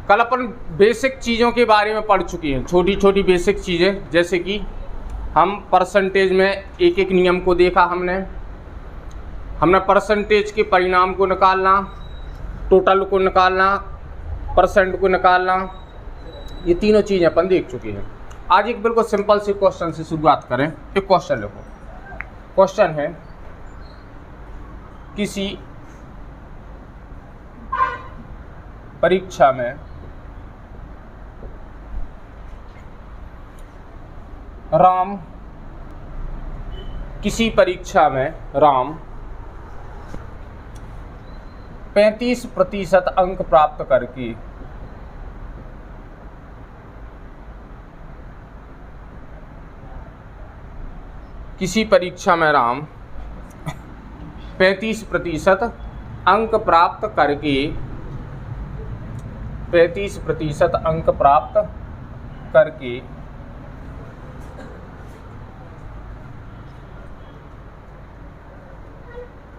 कल अपन बेसिक चीज़ों के बारे में पढ़ चुके हैं, छोटी छोटी बेसिक चीज़ें, जैसे कि हम परसेंटेज में एक एक नियम को देखा हमने परसेंटेज के परिणाम को निकालना, टोटल को निकालना, परसेंट को निकालना, ये तीनों चीज़ें अपन देख चुके हैं। आज एक बिल्कुल सिंपल से क्वेश्चन से शुरुआत करें। एक क्वेश्चन लिखो। क्वेश्चन है, किसी परीक्षा में राम 35% अंक प्राप्त करके किसी परीक्षा में राम 35% अंक प्राप्त करके 35% अंक प्राप्त करके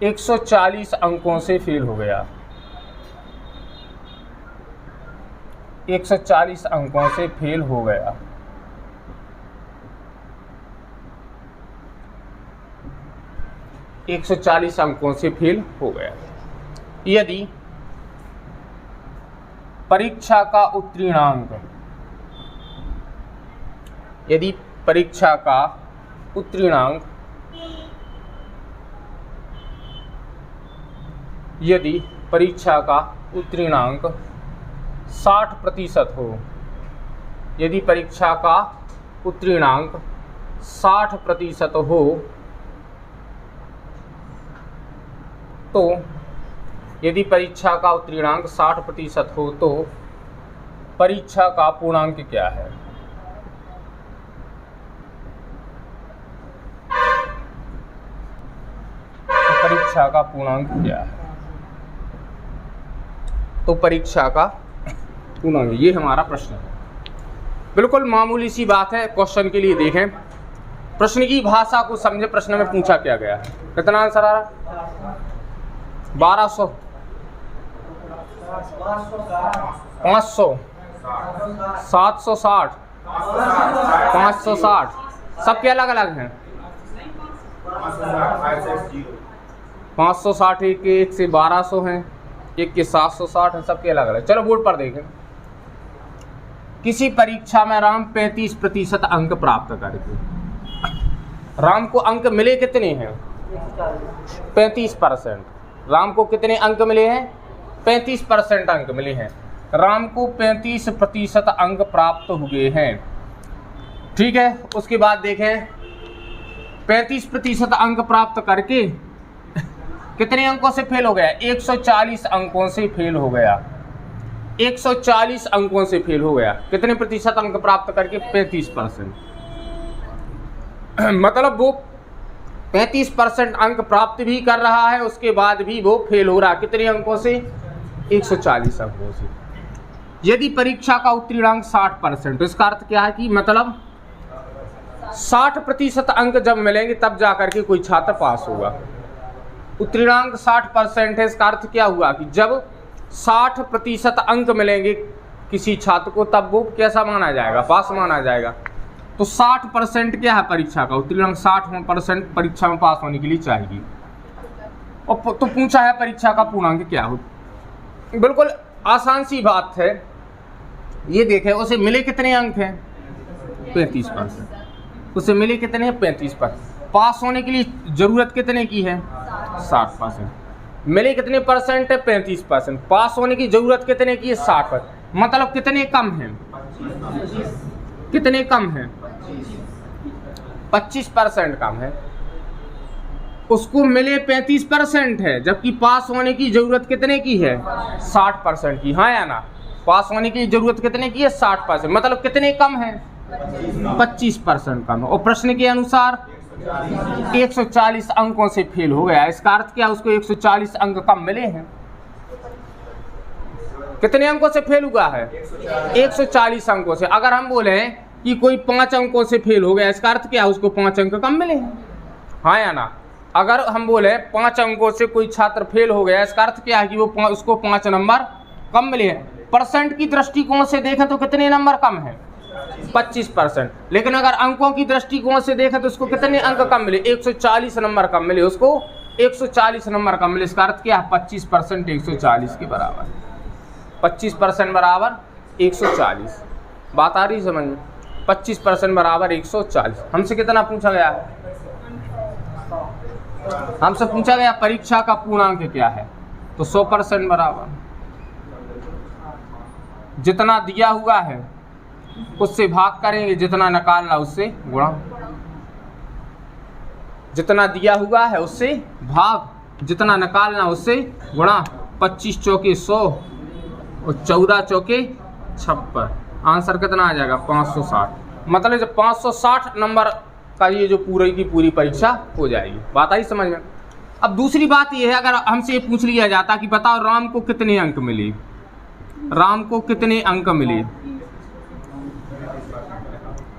140 अंकों से फेल हो गया। 140 अंकों से फेल हो गया। एक 140 अंकों से फेल हो गया। यदि परीक्षा का उत्तीर्णांक, यदि परीक्षा का उत्तीर्णांक 60% हो, यदि परीक्षा का उत्तीर्णांक 60% हो, तो यदि परीक्षा का उत्तीर्णांक 60% हो तो परीक्षा का पूर्णांक क्या है? तो परीक्षा का पूर्णांक क्या है? तो परीक्षा का पूर्णांक, ये हमारा प्रश्न है। बिल्कुल मामूली सी बात है। क्वेश्चन के लिए देखें, प्रश्न की भाषा को समझे। प्रश्न में पूछा क्या गया है? कितना आंसर आ रहा? 1200, 500, 760, 560, सबके अलग अलग हैं। 560 एक से 1200 हैं, एक के 760 हैं, सबके अलग अलग। चलो बोर्ड पर देखें। किसी परीक्षा में राम 35% अंक प्राप्त करके, राम को अंक मिले कितने हैं? 35%। राम को कितने अंक मिले हैं? 35% अंक मिले हैं। राम को 35% अंक प्राप्त हुए हैं। ठीक है, उसके बाद देखें 35% अंक प्राप्त करके कितने अंकों से फेल हो गया? 140 अंकों से फेल हो गया। 140 अंकों से फेल हो गया। कितने प्रतिशत अंक प्राप्त करके? 35%। मतलब वो 35% अंक प्राप्त भी कर रहा है, उसके बाद भी वो फेल हो रहा। कितने अंकों से? 140 अंकों से। यदि परीक्षा का उत्तीर्णांक 60%, तो इसका अर्थ क्या है कि मतलब 60% अंक जब मिलेंगे तब जाकर के कोई छात्र पास होगा। उत्तीर्णांक 60% है, इसका अर्थ क्या हुआ कि जब 60% अंक मिलेंगे किसी छात्र को तब वो कैसा माना जाएगा? पास माना जाएगा। तो 60% क्या है परीक्षा का उत्तीर्णांक? 60% परीक्षा में पास होने के लिए चाहिए। और तो पूछा है परीक्षा का पूर्णांक क्या हो? बिल्कुल आसान सी बात है। ये देखें, उसे मिले कितने अंक हैं? 35%। उसे मिले कितने? 35%। पास होने के लिए जरूरत कितने की है? 60%। मिले कितने परसेंट है? 35%। पास होने की जरूरत कितने की है? 60%। मतलब कितने कम हैं? कितने कम हैं? 25% कम है। उसको मिले 35% है, जबकि पास होने की जरूरत कितने की है? 60% की। हाँ या ना? पास होने की जरूरत कितने की है? 60%। मतलब कितने कम है? 25% कम है। और प्रश्न के अनुसार 140 अंकों से फेल हो गया। इसका अर्थ क्या? उसको 140 अंक कम मिले हैं। कितने अंकों से फेल हुआ है? 140 अंकों से। अगर हम बोले कि कोई 5 अंकों से फेल हो गया, इसका अर्थ क्या? उसको 5 अंक कम मिले हैं। हाँ या ना? अगर हम बोले 5 अंकों से कोई छात्र फेल हो गया, इसका अर्थ क्या है कि वो उसको 5 नंबर कम मिले हैं। परसेंट की दृष्टिकोण से देखें तो कितने नंबर कम है? 25%। लेकिन अगर अंकों की दृष्टिकोण से देखें तो उसको कितने अंक कम मिले? 140 नंबर कम मिले, उसको 140 नंबर कम मिले। इसका अर्थ क्या है? 25% 140 के बराबर। 25% बराबर 140। बात आ रही समझ में? 25% बराबर 140। हमसे कितना पूछा गया है? हमसे पूछा गया परीक्षा का पूर्णांक क्या है, तो 100% बराबर जितना दिया हुआ है उससे भाग करेंगे, जितना निकालना उससे गुणा। जितना दिया हुआ है उससे भाग, जितना निकालना उससे गुणा। 25 चौके 100 और 14 चौके 56। आंसर कितना आ जाएगा? 560। मतलब जब 560 नंबर का ये जो पूरी की पूरी परीक्षा हो जाएगी। बात आई समझ में? अब दूसरी बात ये है, अगर हमसे ये पूछ लिया जाता कि बताओ राम को कितने अंक मिले, राम को कितने अंक मिले,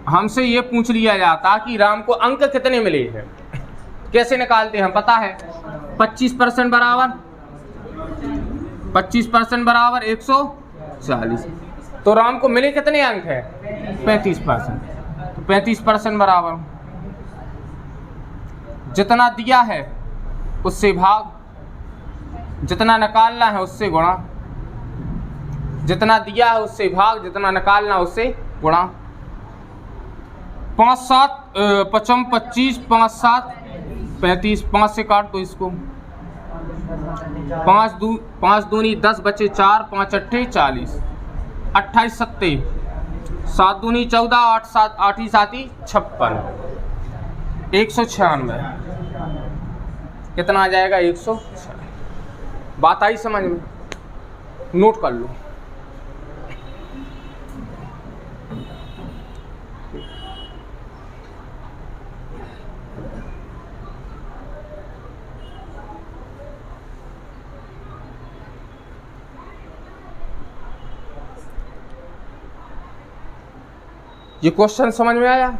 हमसे ये पूछ लिया जाता कि राम को अंक कितने मिले हैं, कैसे निकालते हैं पता है? 25% बराबर 25% बराबर 140। तो राम को मिले कितने अंक है? 35%। तो 35% बराबर जितना दिया है उससे भाग, जितना निकालना है उससे गुणा। जितना दिया है उससे भाग, जितना निकालना उससे गुणा। 5 7 55 25 5 7 35। 5 से काट दो इसको। 5 दूनी 10 बचे 4, 5 अट्ठे 40, 28 सत्ते 7 दूनी 14, 8 7 8 ही 7 ही 56, 196। कितना आ जाएगा? 196। बात आई समझ में? नोट कर लो। ये क्वेश्चन समझ में आया?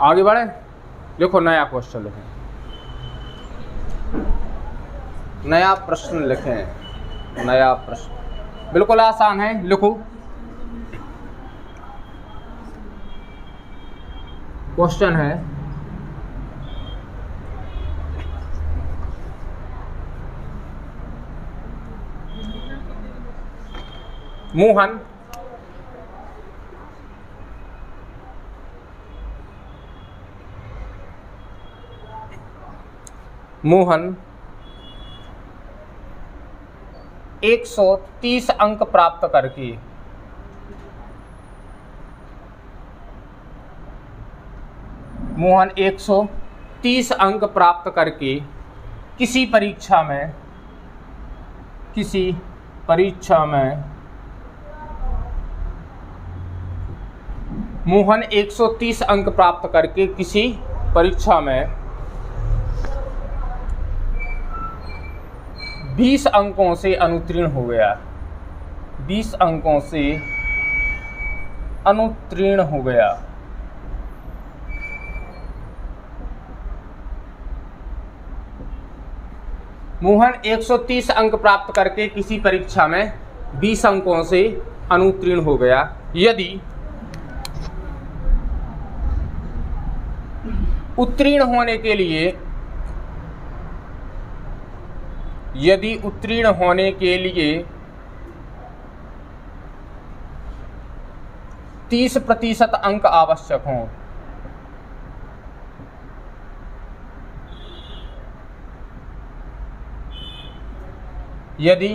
आगे बढ़े। देखो नया क्वेश्चन लिखें, नया प्रश्न लिखें। नया प्रश्न बिल्कुल आसान है, लिखो। क्वेश्चन है मोहन 130 अंक प्राप्त करके मोहन 130 अंक प्राप्त करके किसी परीक्षा में मोहन 130 अंक प्राप्त करके किसी परीक्षा में 20 अंकों से अनुत्तीर्ण हो गया। 20 अंकों से अनुत्तीर्ण हो गया। मोहन 130 अंक प्राप्त करके किसी परीक्षा में 20 अंकों से अनुत्तीर्ण हो गया। यदि उत्तीर्ण होने के लिए 30% अंक आवश्यक हों, यदि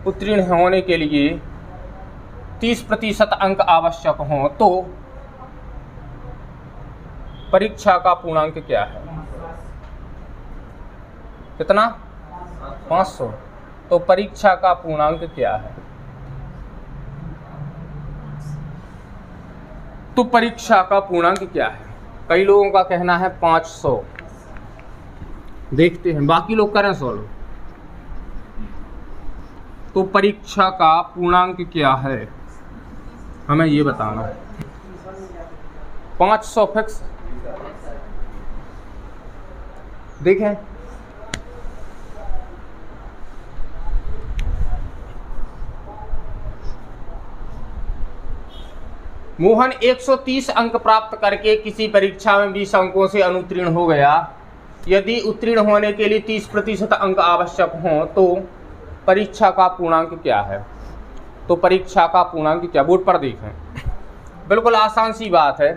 उत्तीर्ण होने के लिए 30% अंक आवश्यक हों तो परीक्षा का पूर्णांक क्या है? कितना? 500। तो परीक्षा का पूर्णांक क्या है? तो परीक्षा का पूर्णांक क्या है? कई लोगों का कहना है 500। देखते हैं बाकी लोग करें सॉल्व। तो परीक्षा का पूर्णांक क्या है हमें ये बताना है। 500 फिक्स। देखें मोहन 130 अंक प्राप्त करके किसी परीक्षा में 20 अंकों से अनुत्तीर्ण हो गया। यदि उत्तीर्ण होने के लिए 30% अंक आवश्यक हों तो परीक्षा का पूर्णांक क्या है? तो परीक्षा का पूर्णांक क्या? बोर्ड पर देखें। बिल्कुल आसान सी बात है।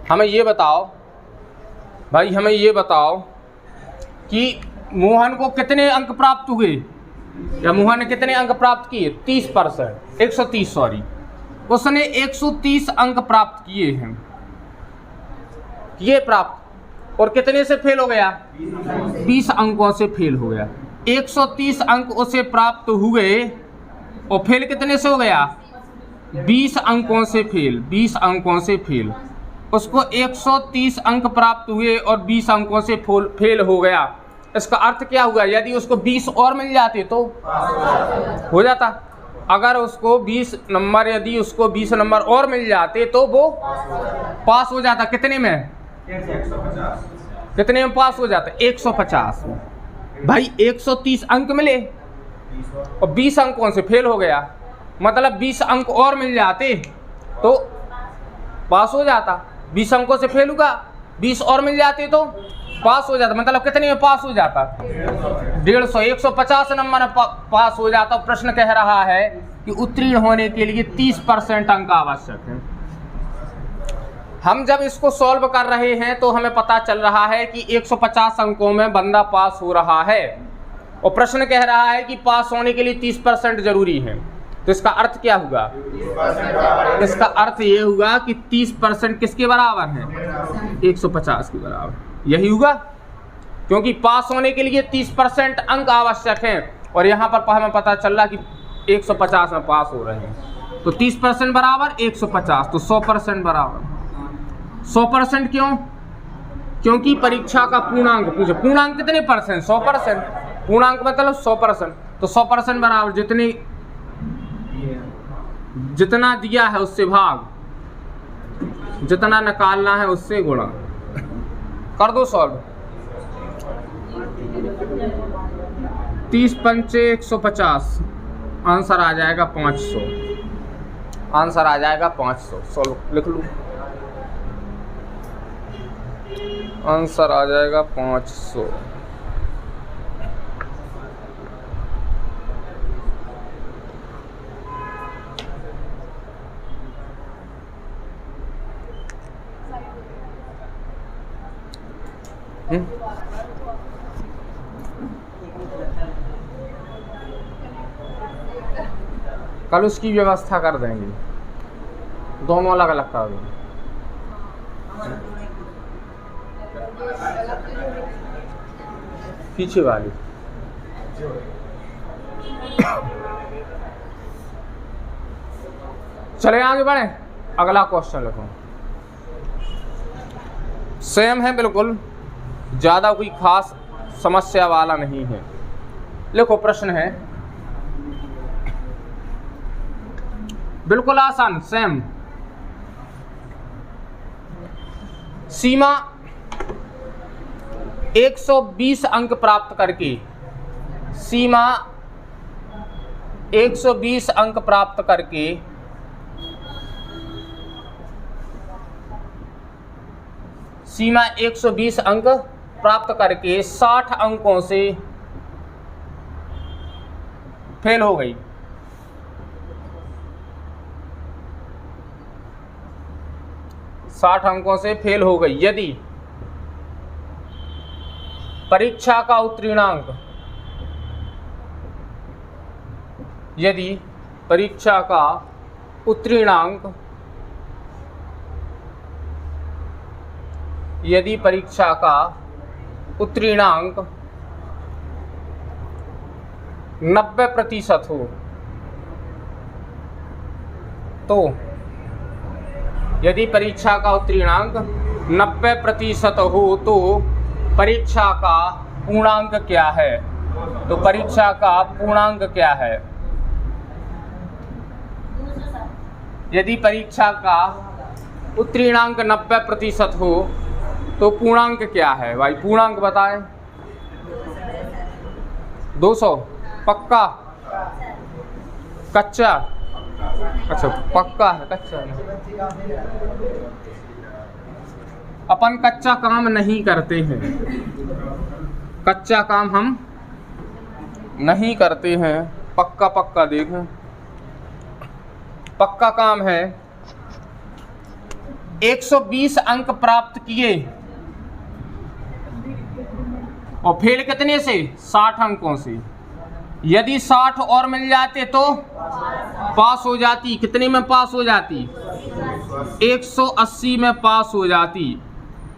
हमें ये बताओ भाई, हमें ये बताओ कि मोहन को कितने अंक प्राप्त हुए, या मोहन ने कितने अंक प्राप्त किए? 30%, 130 सॉरी। उसने 130 अंक प्राप्त किए हैं, किए प्राप्त, और कितने से फेल हो गया? 20 अंकों से फेल हो गया। 130 अंक उसे प्राप्त हुए और फेल कितने से हो गया? 20 अंकों से फेल। 20 अंकों से फेल। उसको 130 अंक प्राप्त हुए और 20 अंकों से फेल हो गया। इसका अर्थ क्या हुआ? यदि उसको 20 और मिल जाते तो हो जाता। अगर उसको 20 नंबर, यदि उसको 20 नंबर और मिल जाते तो वो पास हो जाता। कितने में? 150। कितने में पास हो जाता? 150 में। भाई 130 अंक मिले और 20 अंकों से फेल हो गया, मतलब 20 अंक और मिल जाते तो पास हो जाता। 20 अंकों से फेल हुआ, 20 और मिल जाते तो पास हो जाता। मतलब कितने में पास हो जाता? 150। 150 नंबर में पास हो जाता। प्रश्न कह रहा है कि उत्तीर्ण होने के लिए 30% अंक आवश्यक है। हम जब इसको सॉल्व कर रहे हैं तो हमें पता चल रहा है कि 150 अंकों में बंदा पास हो रहा है, और प्रश्न कह रहा है कि पास होने के लिए 30% जरूरी है। तो इसका अर्थ क्या हुआ? इसका अर्थ ये हुआ कि 30% किसके बराबर है? 150 के बराबर। यही हुआ, क्योंकि पास होने के लिए 30% अंक आवश्यक हैं, और यहाँ पर हमें पता चल रहा कि 150 में पास हो रहे हैं। तो 30% बराबर 150, तो 100% बराबर। 100% क्यों? क्योंकि परीक्षा का पूर्णांक पूछे। पूर्णांक कितने परसेंट? 100%। पूर्णांक मतलब 100%। तो 100% बराबर जितना दिया है उससे भाग, जितना निकालना है उससे गुणा। कर दो सॉल्व। 30 पंचे 150, आंसर आ जाएगा 500। आंसर आ जाएगा 500। सॉल्व लिख लूँ, आंसर आ जाएगा 500। कल उसकी व्यवस्था कर देंगे, दोनों अलग अलग कर देंगे। पीछे वाली चले आगे बढ़े। अगला क्वेश्चन लिखो। सेम है बिल्कुल, ज़्यादा कोई खास समस्या वाला नहीं है। लिखो, प्रश्न है बिल्कुल आसान, सेम। सीमा 120 अंक प्राप्त करके, सीमा 120 अंक प्राप्त करके सीमा 120 अंक प्राप्त करके 60 अंकों से फेल हो गई। अंकों से फेल हो गई। यदि परीक्षा का उत्तीर्णांक, यदि परीक्षा का उत्तीर्णांक यदि परीक्षा का उत्तीर्णांक 90% हो तो, यदि परीक्षा का उत्तीर्णांक 90% हो तो परीक्षा का पूर्णांक क्या है? तो परीक्षा का पूर्णांक क्या है? यदि परीक्षा का उत्तीर्णांक 90% हो तो पूर्णांक क्या है? भाई पूर्णांक बताएं। 200 पक्का? कच्चा? अच्छा पक्का है, कच्चा है। अपन कच्चा काम नहीं करते हैं, कच्चा काम हम नहीं करते हैं। पक्का पक्का देखें, पक्का काम है। 120 अंक प्राप्त किए और फेल कितने से? 60 अंकों से। यदि 60 और मिल जाते तो पास हो जाती। कितने में पास हो जाती? 180 में पास हो जाती।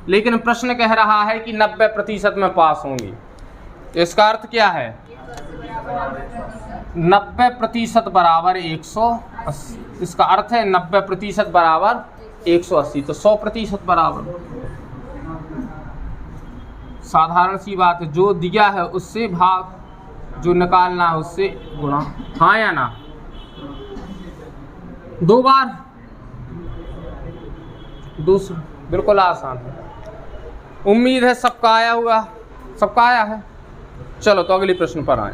लेकिन प्रश्न कह रहा है कि 90% में पास होंगी। इसका अर्थ क्या है? 90% बराबर 180। इसका अर्थ है 90% बराबर 180, तो 100% बराबर। साधारण सी बात है, जो दिया है उससे भाग, जो निकालना है उससे गुणा। हाँ या ना? 2 बार दूसरा, बिल्कुल आसान है। उम्मीद है सबका आया हुआ, सबका आया है। चलो तो अगले प्रश्न पर आए।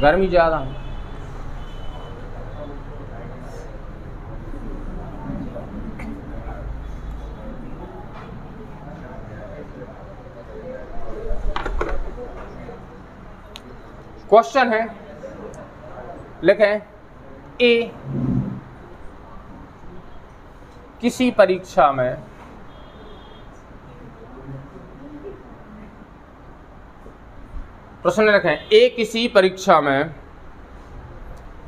गर्मी ज़्यादा है। क्वेश्चन है, लिखें ए किसी परीक्षा में प्रश्न लिखें ए किसी परीक्षा में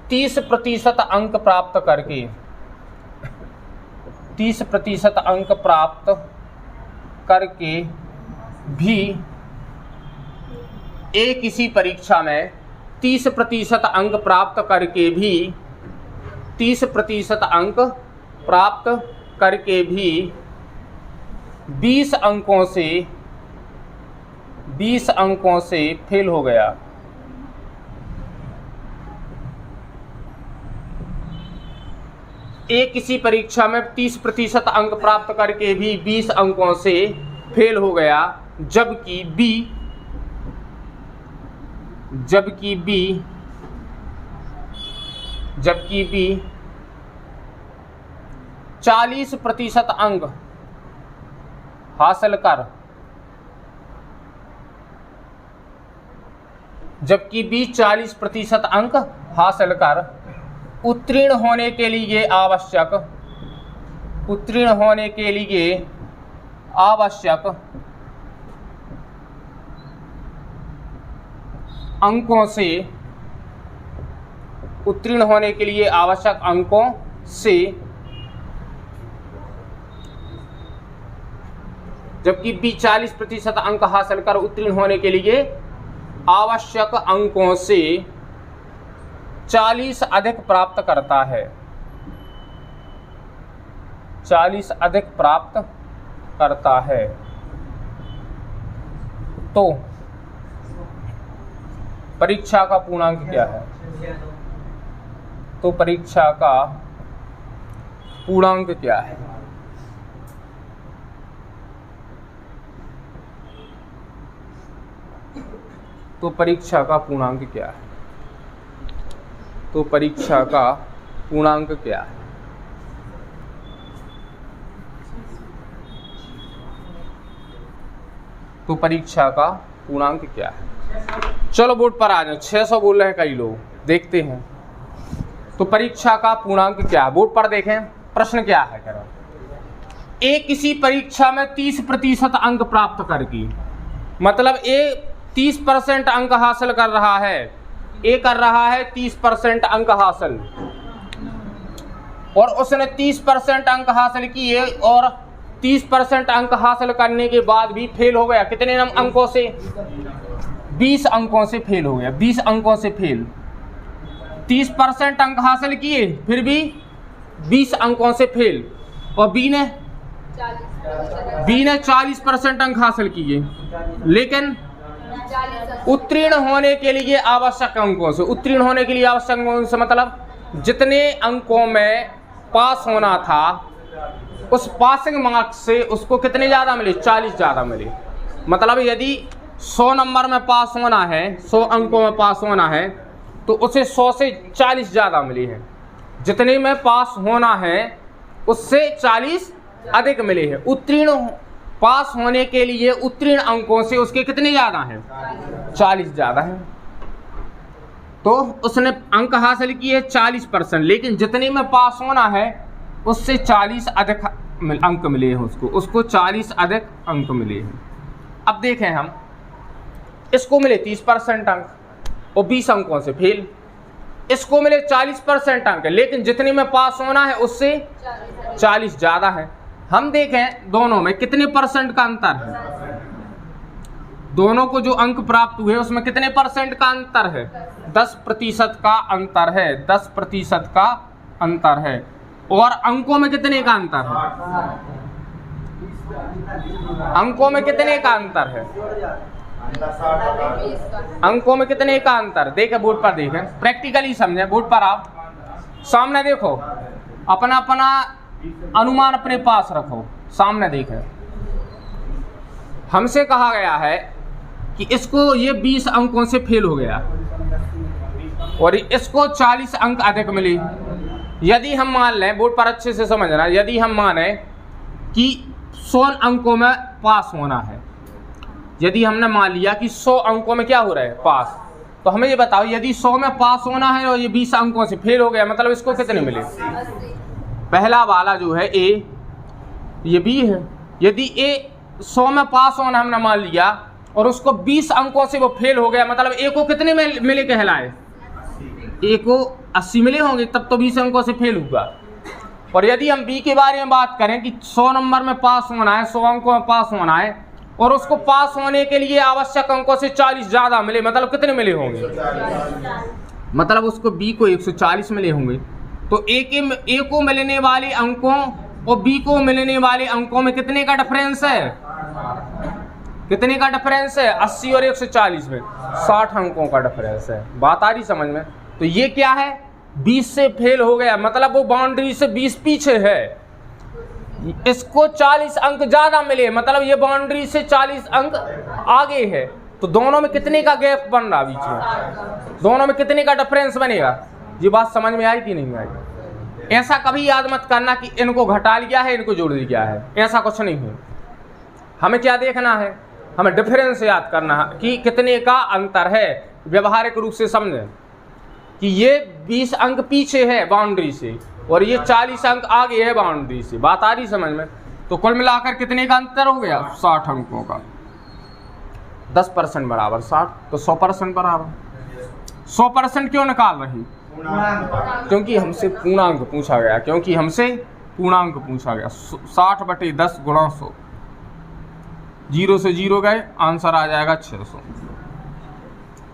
30% अंक प्राप्त करके 30% अंक प्राप्त करके भी ए किसी परीक्षा में 30% अंक प्राप्त करके भी 30% अंक प्राप्त करके भी 20 अंकों से फेल हो गया। ए किसी परीक्षा में 30% अंक प्राप्त करके भी 20 अंकों से फेल हो गया, जबकि बी 40% अंक हासिल कर, जबकि बी 40% अंक हासिल कर उत्तीर्ण होने के लिए आवश्यक अंकों से उत्तीर्ण होने के लिए आवश्यक अंकों से, जबकि बी 40% अंक हासिल कर उत्तीर्ण होने के लिए आवश्यक अंकों से 40 अधिक प्राप्त करता है, 40 अधिक प्राप्त करता है, तो परीक्षा का पूर्णांक क्या है? तो परीक्षा का पूर्णांक क्या है? तो परीक्षा का पूर्णांक क्या है? तो परीक्षा का पूर्णांक क्या है? तो परीक्षा का पूर्णांक क्या है? चलो बोर्ड पर आ जाओ। 600 बोल रहे हैं कई लोग, देखते हैं। तो परीक्षा का पूर्णांक क्या है? बोर्ड पर देखें प्रश्न क्या है। कह रहा ए किसी परीक्षा में 30% अंक प्राप्त करके, मतलब ए 30% अंक हासिल कर रहा है। ए कर रहा है 30% अंक हासिल, और उसने 30% अंक हासिल किए और 30% अंक हासिल करने के बाद भी फेल हो गया। कितने अंकों से? 20 अंकों से फेल हो गया। 20 अंकों से फेल। 30% अंक हासिल किए फिर भी 20 अंकों से फेल। और बी ने 40% अंक हासिल किए, लेकिन उत्तीर्ण होने के लिए आवश्यक अंकों से, उत्तीर्ण होने के लिए आवश्यक अंकों से मतलब जितने अंकों में पास होना था उस पासिंग मार्क्स से उसको कितने ज़्यादा मिले? 40 ज़्यादा मिले। मतलब यदि 100 नंबर में पास होना है, 100 अंकों में पास होना है, तो उसे 100 से 40 ज़्यादा मिले हैं। जितने में पास होना है उससे 40 अधिक मिले हैं। उत्तीर्ण पास होने के लिए उत्तीर्ण अंकों से उसके कितने ज़्यादा हैं? 40 ज़्यादा हैं। तो उसने अंक हासिल किए 40%, लेकिन जितने में पास होना है उससे 40 अधिक अंक मिले हैं उसको 40 अधिक अंक मिले हैं। अब देखें हम, इसको मिले 30% अंक और 20 अंकों से फेल। इसको मिले 40% अंक, लेकिन जितने में पास होना है उससे 40 ज़्यादा है। हम देखें दोनों में कितने परसेंट का अंतर है। दोनों को जो अंक प्राप्त हुए उसमें कितने परसेंट का अंतर है? 10% का अंतर है। 10% का अंतर है। और अंकों में कितने का अंतर है? अंकों में कितने का अंतर है? अंकों में कितने का अंतर? देखें बोर्ड पर, देखें प्रैक्टिकली समझें। बोर्ड पर आप सामने देखो, अपना अपना अनुमान अपने पास रखो, सामने देखें। हमसे कहा गया है कि इसको ये 20 अंकों से फेल हो गया और इसको 40 अंक अधिक मिले। यदि हम मान लें, बोर्ड पर अच्छे से समझना, यदि हम माने कि 100 अंकों में पास होना है, यदि हमने मान लिया कि 100 अंकों में क्या हो रहा है? पास, तो हमें ये बताओ यदि 100 में पास होना है और ये 20 अंकों से फेल हो गया, मतलब इसको कितने मिले? पहला वाला जो है ए, ये बी है। यदि ए 100 में पास होना हमने मान लिया और उसको 20 अंकों से वो फेल हो गया, मतलब ए को कितने मिले कहलाए? ए को 80 मिले होंगे, तब तो 20 अंकों से फेल हुआ। और यदि हम बी के बारे में बात करें कि 100 नंबर में पास होना है, 100 अंकों में पास होना है और उसको पास होने के लिए आवश्यक अंकों से 40 ज़्यादा मिले, मतलब कितने मिले होंगे? मतलब उसको बी को 140 मिले होंगे। तो ए को मिलने वाले अंकों और बी को मिलने वाले अंकों में कितने का डिफरेंस है? कितने का डिफरेंस है? 80 और 140 में 60 अंकों का डिफरेंस है। बात आ रही समझ में? तो ये क्या है? 20 से फेल हो गया, मतलब वो बाउंड्री से 20 पीछे है। इसको 40 अंक ज़्यादा मिले, मतलब ये बाउंड्री से 40 अंक आगे है। तो दोनों में कितने का गैप बन रहा बीच में? दोनों में कितने का डिफरेंस बनेगा? ये बात समझ में आई कि नहीं आई? ऐसा कभी याद मत करना कि इनको घटा लिया है, इनको जोड़ दिया है, ऐसा कुछ नहीं है। हमें क्या देखना है? हमें डिफरेंस याद करना है कि कितने का अंतर है। व्यवहारिक रूप से समझें कि ये 20 अंक पीछे है बाउंड्री से और ये 40 अंक आगे है बाउंड्री से। बात आ रही समझ में? तो कुल मिलाकर कितने का अंतर हो गया? 60 अंकों का। 10% बराबर 60, तो 100% बराबर। 100% क्यों निकाल रही? क्योंकि हमसे पूर्णांक पूछा गया, 60/10 गुणा 100। 0 से 0 गए, आंसर आ जाएगा 600।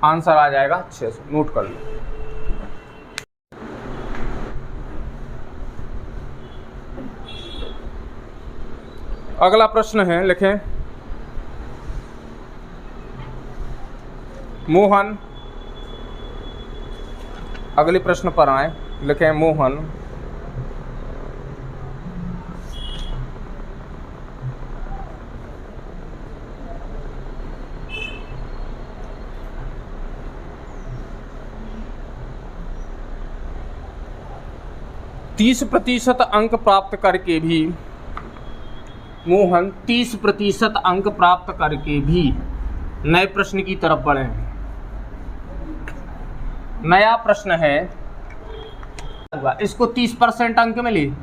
आंसर आ जाएगा 600। नोट कर लो। अगला प्रश्न है, लिखें मोहन। अगले प्रश्न पर आए, लिखें मोहन तीस प्रतिशत अंक प्राप्त करके भी, मोहन 30% अंक प्राप्त करके भी नए प्रश्न की तरफ बढ़े हैं। नया प्रश्न है, इसको 30% अंक मिले।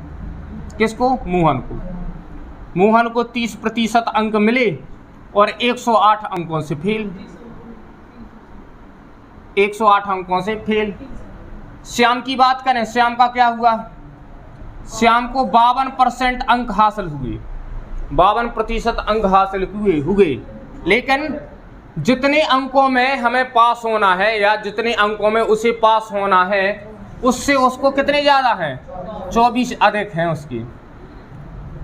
किसको? मोहन को। मोहन को 30% अंक मिले और 108 अंकों से फेल। 108 अंकों से फेल। श्याम की बात करें, श्याम का क्या हुआ? श्याम को 52% अंक हासिल हुए, 52% अंक हासिल हुए। लेकिन जितने अंकों में हमें पास होना है या जितने अंकों में उसे पास होना है उससे उसको कितने ज़्यादा हैं, 24 अधिक हैं उसकी।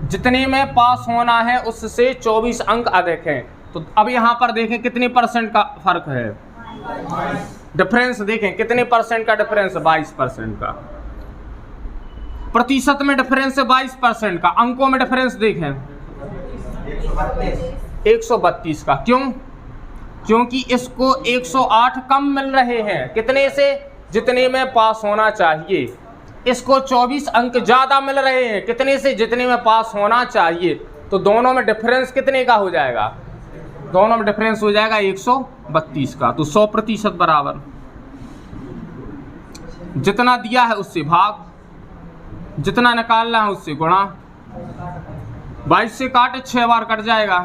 जितने में पास होना है उससे 24 अंक अधिक हैं। तो अब यहाँ पर देखें कितने परसेंट का फर्क है, डिफरेंस देखें कितने परसेंट का डिफरेंस, 22% का। प्रतिशत में डिफरेंस है 22% का, अंकों में डिफरेंस देखें 132 का। क्यों? क्योंकि इसको 108 कम मिल रहे हैं, कितने से, जितने में पास होना चाहिए। इसको 24 अंक ज़्यादा मिल रहे हैं, कितने से, जितने में पास होना चाहिए। तो दोनों में डिफरेंस कितने का हो जाएगा, दोनों में डिफरेंस हो जाएगा 132 का। तो 100% बराबर जितना दिया है उससे भाग, जितना निकालना है उससे गुणा। 22 से काटे 6 बार कट जाएगा,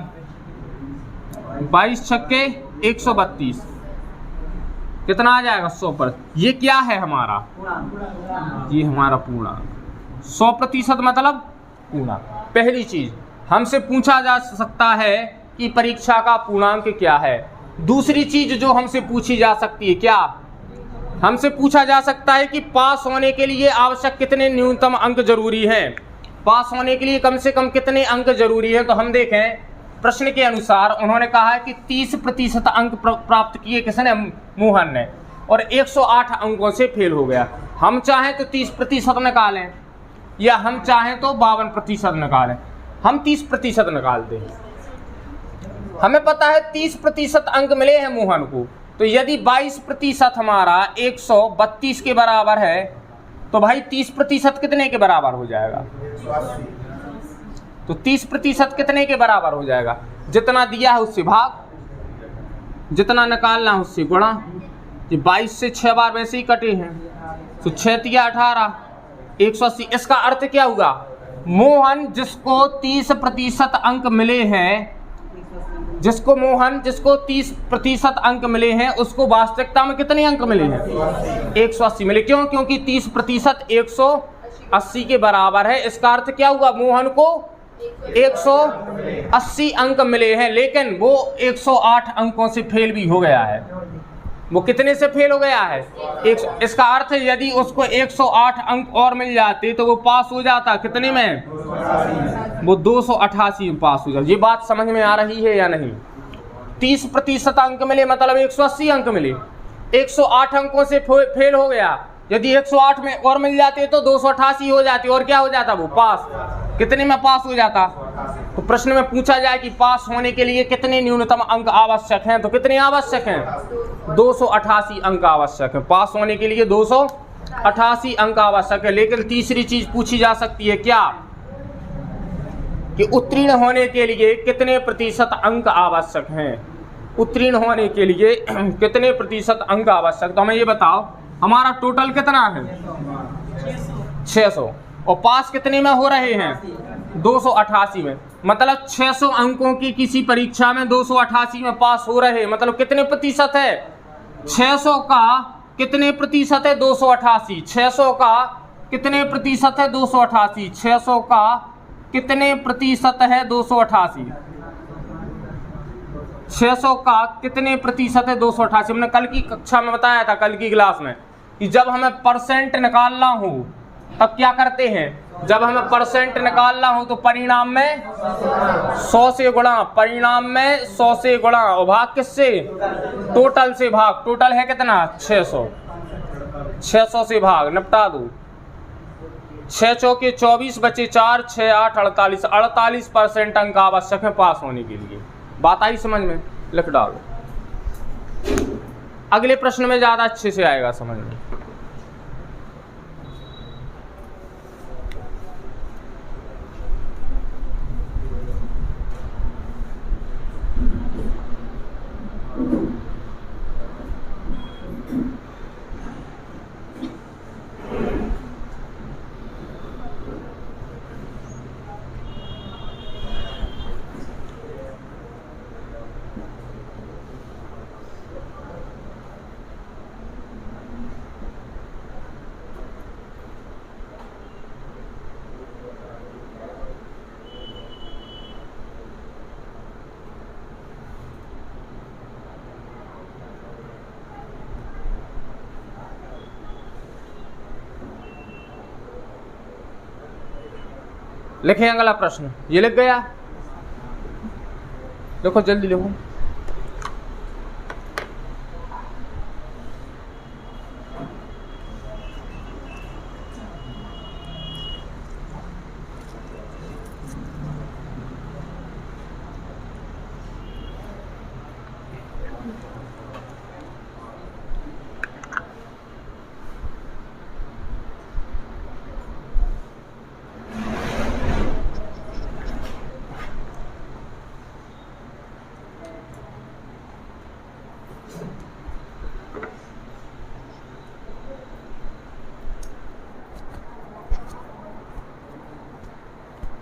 22 छक्के 132, कितना आ जाएगा 100 पर। ये क्या है हमारा, ये हमारा पूर्णांक। 100% मतलब पूर्णांक। पहली चीज हमसे पूछा जा सकता है कि परीक्षा का पूर्णांक क्या है। दूसरी चीज जो हमसे पूछी जा सकती है, क्या हमसे पूछा जा सकता है कि पास होने के लिए आवश्यक कितने न्यूनतम अंक जरूरी है, पास होने के लिए कम से कम कितने अंक जरूरी है। तो हम देखें प्रश्न के अनुसार उन्होंने कहा है कि 30% अंक प्राप्त किए किसने, मोहन ने, और 108 अंकों से फेल हो गया। हम चाहें तो 30% निकालें या हम चाहें तो 52% निकालें। हम 30% निकालते हैं। हमें पता है 30% अंक मिले हैं मोहन को, तो यदि 22% हमारा 132 के बराबर है तो भाई 30% कितने के बराबर हो जाएगा, तो 30% कितने के बराबर हो जाएगा, जितना दिया है उससे भाग, जितना निकालना है उससे गुणा। ये 22 से 6 बार वैसे ही कटे हैं, तो 6 तिया 18, 180। इसका अर्थ क्या हुआ, मोहन जिसको 30% अंक मिले हैं, जिसको 30% अंक मिले हैं उसको वास्तविकता में कितने अंक मिले हैं, 180 मिले। क्यों? क्योंकि 30% 180 के बराबर है। इसका अर्थ क्या हुआ, मोहन को 180 अंक मिले हैं, लेकिन वो 108 अंकों से फेल भी हो गया है। वो कितने से फेल हो गया है, इसका अर्थ यदि उसको 108 अंक और मिल जाते तो वो पास हो जाता, कितने में, वो 288 में पास हो जाता। ये बात समझ में आ रही है या नहीं। 30% अंक मिले मतलब 180 अंक मिले, 108 अंकों से फेल हो गया। यदि 108 में और मिल जाते तो 288 हो जाती और क्या हो जाता, वो पास, कितने में पास हो जाता। तो प्रश्न में पूछा जाए कि पास होने के लिए कितने न्यूनतम अंक आवश्यक हैं, तो कितने आवश्यक हैं, 288 अंक आवश्यक है। पास होने के लिए 288 अंक आवश्यक है। लेकिन तीसरी चीज पूछी जा सकती है, क्या, कि उत्तीर्ण होने के लिए कितने प्रतिशत अंक आवश्यक हैं, उत्तीर्ण होने के लिए कितने प्रतिशत अंक आवश्यक। तो हमें ये बताओ हमारा टोटल कितना है, 600, और पास कितने में हो रहे हैं, 288 में। मतलब 600 अंकों की किसी परीक्षा में 288 में पास हो रहे, मतलब कितने प्रतिशत है, 600 का कितने प्रतिशत है, 288। 600 का कितने प्रतिशत है, 288। 600 का कितने प्रतिशत है, 288। 600 का कितने प्रतिशत है, 288। हमने कल की कक्षा में बताया था, कल की क्लास में, कि जब हमें परसेंट निकालना हो तब क्या करते हैं, जब हमें परसेंट निकालना हो तो परिणाम में 100 से गुणा, परिणाम में 100 से गुणा, और भाग किससे, टोटल से भाग। टोटल है कितना, 600, 600 से भाग, निपटा दो। 6 चौके 24 बचे 4, 6 8 48, 48% अंक आवश्यक है पास होने के लिए। बात आई समझ में, लिख डालो। अगले प्रश्न में ज्यादा अच्छे से आएगा समझ में। लिखें अगला प्रश्न। ये लिख गया, देखो जल्दी लिखो।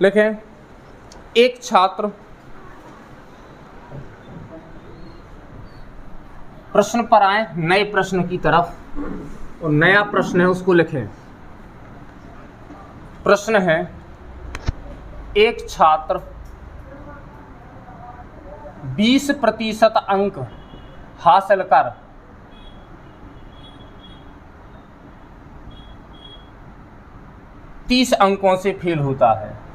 लिखें, एक छात्र प्रश्न पर आए नए प्रश्न की तरफ, और नया प्रश्न है उसको लिखें। प्रश्न है, एक छात्र 20% अंक हासिल कर 30 अंकों से फेल होता है।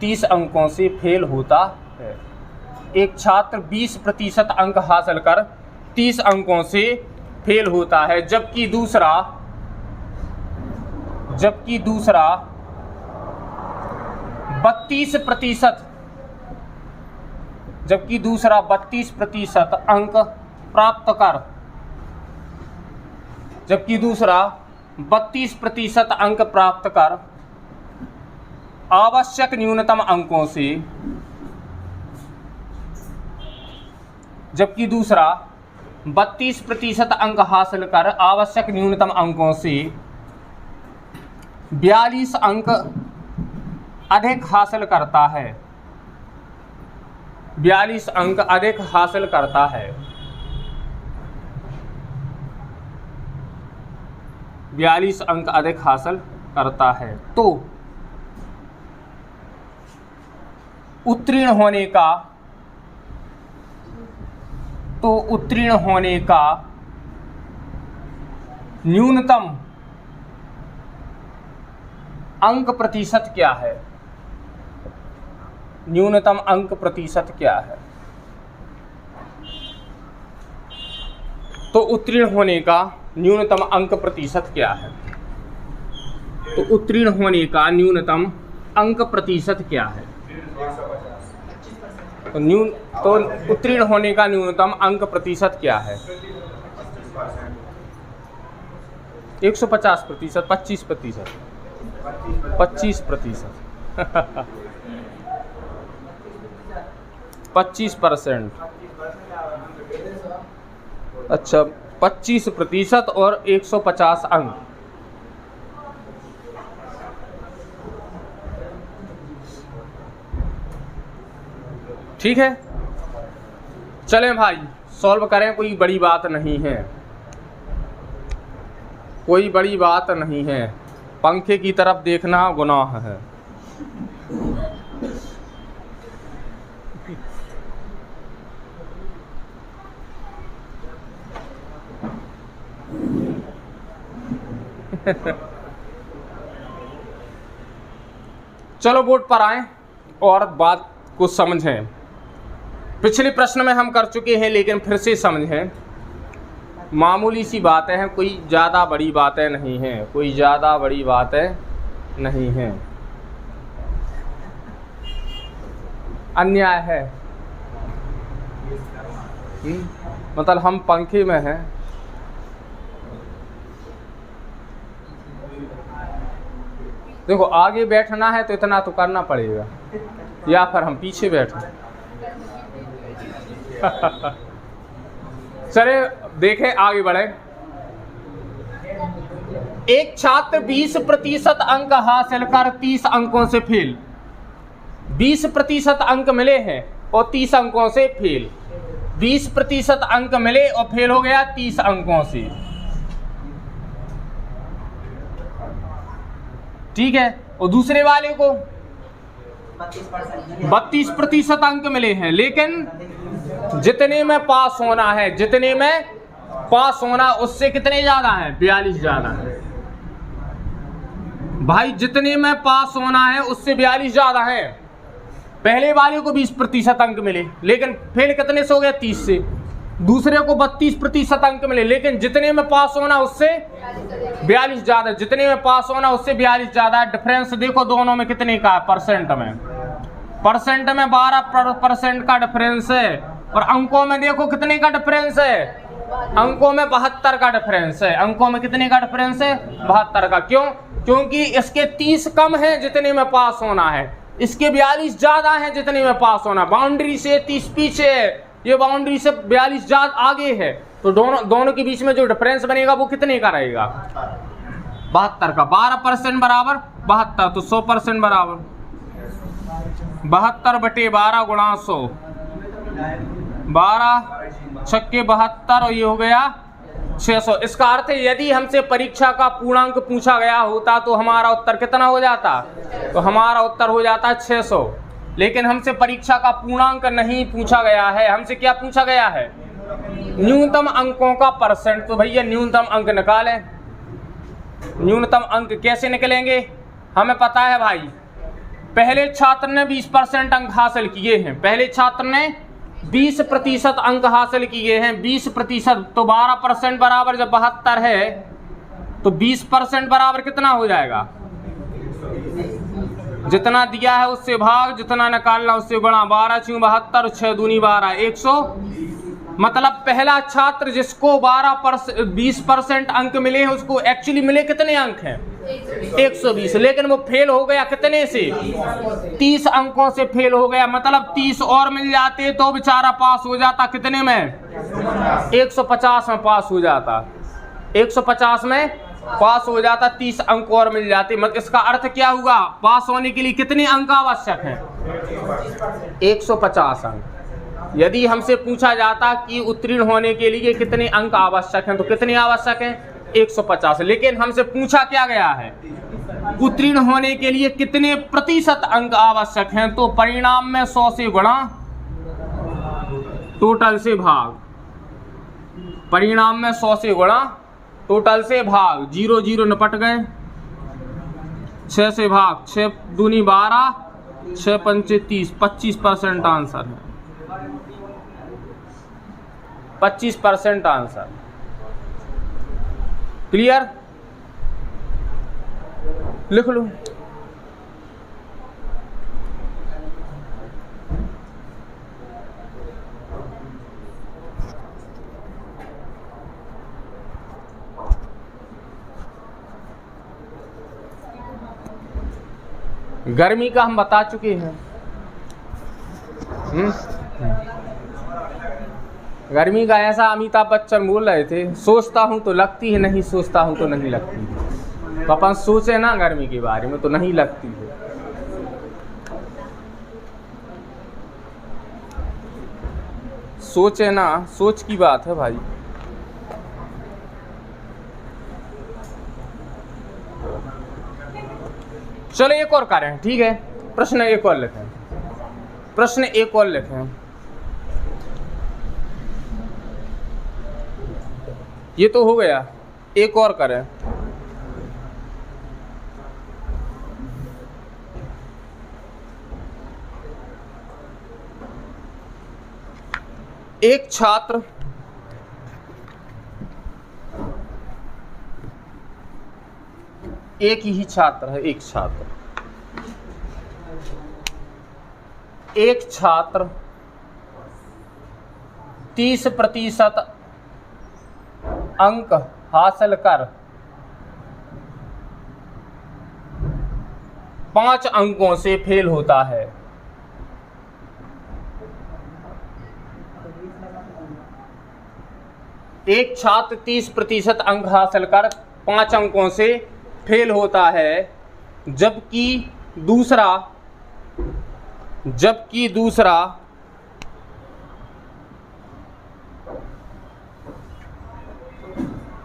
30 अंकों से फेल होता है। एक छात्र 20% अंक हासिल कर 30 अंकों से फेल होता है, जबकि दूसरा 32% अंक प्राप्त कर 32% अंक प्राप्त कर आवश्यक न्यूनतम अंकों से, जबकि दूसरा 32% अंक हासिल कर आवश्यक न्यूनतम अंकों से 42 अंक अधिक हासिल करता है। 42 अंक अधिक हासिल करता है। 42 अंक अधिक हासिल करता है, तो उत्तीर्ण होने का न्यूनतम अंक प्रतिशत क्या है? न्यूनतम अंक प्रतिशत क्या है? तो उत्तीर्ण होने का न्यूनतम अंक प्रतिशत क्या है? तो उत्तीर्ण होने का न्यूनतम अंक प्रतिशत क्या है? तो उत्तीर्ण होने का न्यूनतम अंक प्रतिशत क्या है? 150%, 25%, 25%। अच्छा, 25% और 150 अंक। ठीक है, चलें भाई सॉल्व करें। कोई बड़ी बात नहीं है, कोई बड़ी बात नहीं है। पंखे की तरफ देखना गुनाह है। चलो बोर्ड पर आएं और बात को समझें। पिछले प्रश्न में हम कर चुके हैं, लेकिन फिर से समझें। मामूली सी बातें हैं, कोई ज़्यादा बड़ी बातें नहीं हैं, कोई ज़्यादा बड़ी बातें नहीं हैं। अन्याय है, मतलब हम पंखे में हैं, देखो आगे बैठना है तो इतना तो करना पड़ेगा, या फिर हम पीछे बैठे। चले देखें, आगे बढ़े। एक छात्र 20% अंक हासिल कर 30 अंकों से फेल। 20% अंक मिले हैं और 30 अंकों से फेल। 20% अंक मिले और फेल हो गया 30 अंकों से। ठीक है, और दूसरे वाले को 32% अंक मिले हैं, लेकिन जितने में पास होना है, जितने में पास होना उससे कितने ज्यादा है, 42 ज्यादा है। भाई जितने में पास होना है उससे 42 ज्यादा है। पहले वाले को 20% अंक मिले लेकिन फेल कितने से हो गया, 30 से। दूसरे को 32% अंक मिले लेकिन जितने में पास होना उससे 42 ज्यादा, जितने में पास होना उससे 42 ज्यादा। डिफरेंस देखो दोनों में कितने का है, परसेंट में 12% का डिफरेंस है। और अंकों में देखो कितने का डिफरेंस है, अंकों में 72 का डिफरेंस है। अंकों में कितने का डिफरेंस है, 72 का। क्यों? क्योंकि इसके 30 कम है जितने में पास होना है, इसके 42 ज्यादा है जितने में पास होना। बाउंड्री से 30 पीछे है, ये बाउंड्री से 42 ज्यादा आगे है, तो दोनों के बीच में जो डिफरेंस बनेगा वो कितने का रहेगा, 72 का। 12% बराबर 72, तो 100% बराबर 72/12 गुणा 100, 12 छक्के 72 और ये हो गया 600। इसका अर्थ है यदि हमसे परीक्षा का पूर्णांक पूछा गया होता तो हमारा उत्तर कितना हो जाता, तो हमारा उत्तर हो जाता 600। लेकिन हमसे परीक्षा का पूर्णांक नहीं पूछा गया है, हमसे क्या पूछा गया है, न्यूनतम अंकों का परसेंट। तो भैया न्यूनतम अंक निकालें। न्यूनतम अंक कैसे निकलेंगे, हमें पता है भाई, पहले छात्र ने 20% अंक हासिल किए हैं, पहले छात्र ने 20% अंक हासिल किए हैं, 20%। तो 12% बराबर जब 72 है तो 20% बराबर कितना हो जाएगा, जितना दिया है उससे भाग, जितना निकालना उससे गुणा। 12 × 72, 6 दूनी 12, 100। मतलब पहला छात्र जिसको 20% अंक मिले हैं उसको एक्चुअली मिले कितने अंक हैं, 120। लेकिन वो फेल हो गया कितने से, 30 अंकों से फेल हो गया। मतलब 30 और मिल जाते तो बेचारा पास हो जाता, कितने में, 150 में पास हो जाता, 150 में पास हो जाता, 30 अंक और मिल जाते। मतलब इसका अर्थ क्या हुआ, पास होने के लिए कितने अंक आवश्यक हैं, 150 अंक। यदि हमसे पूछा जाता कि उत्तीर्ण होने के लिए कितने अंक आवश्यक हैं, तो कितने आवश्यक हैं, 150। लेकिन हमसे पूछा क्या गया है, उत्तीर्ण होने के लिए कितने प्रतिशत अंक आवश्यक हैं। तो परिणाम में 100 से गुणा, टोटल से भाग। परिणाम में 100 से गुणा, टोटल से भाग। 0 0 निपट गए, 6 से भाग, 6 दूनी 12, 6 पंचे 30, 25% आंसर है, 25% आंसर। क्लियर, लिख लो। गर्मी का हम बता चुके हैं। गर्मी का ऐसा अमिताभ बच्चन बोल रहे थे, सोचता हूं तो लगती है, नहीं सोचता हूं तो नहीं लगती है। तो अपन सोचे ना गर्मी के बारे में तो नहीं लगती है। सोचे ना, सोच की बात है भाई। चलो एक और करें, ठीक है। प्रश्न एक और लिखें, प्रश्न एक और लिखें। ये तो हो गया, एक और करें। एक छात्र एक ही छात्र है, एक छात्र 30% अंक हासिल कर 5 अंकों से फेल होता है। एक छात्र 30% अंक हासिल कर 5 अंकों से फेल होता है, जबकि दूसरा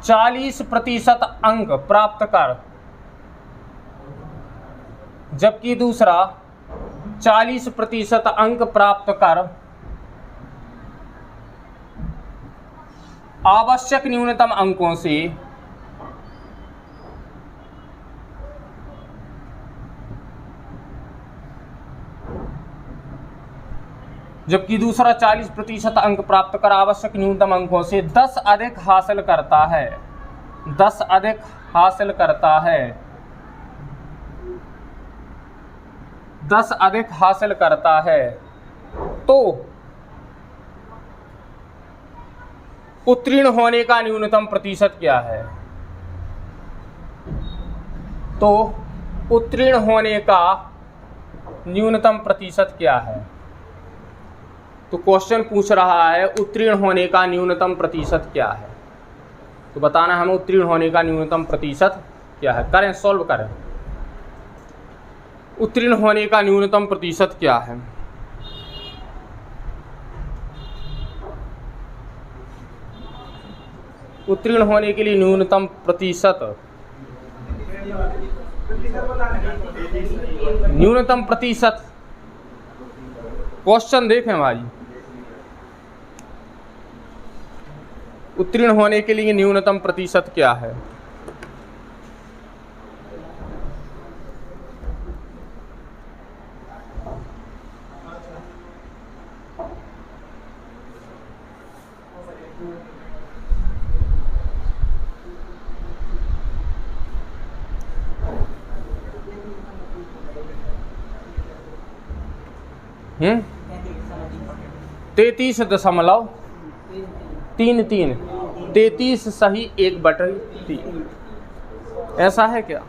40% अंक प्राप्त कर, जबकि दूसरा 40% अंक प्राप्त कर आवश्यक न्यूनतम अंकों से जबकि दूसरा 40% अंक प्राप्त कर आवश्यक न्यूनतम अंकों से 10 अधिक हासिल करता है, 10 अधिक हासिल करता है, 10 अधिक हासिल करता है, तो उत्तीर्ण होने का न्यूनतम प्रतिशत क्या है? तो उत्तीर्ण होने का न्यूनतम प्रतिशत क्या है? तो क्वेश्चन पूछ रहा है उत्तीर्ण होने का न्यूनतम प्रतिशत क्या है, तो बताना हमें उत्तीर्ण होने का न्यूनतम प्रतिशत क्या है। करें, सॉल्व करें। उत्तीर्ण होने का न्यूनतम प्रतिशत क्या है? उत्तीर्ण होने के लिए न्यूनतम प्रतिशत, न्यूनतम प्रतिशत क्वेश्चन देखें भाई, उत्तीर्ण होने के लिए न्यूनतम प्रतिशत क्या है? हम्म 33.33, 33 सही 1/3, ऐसा है क्या?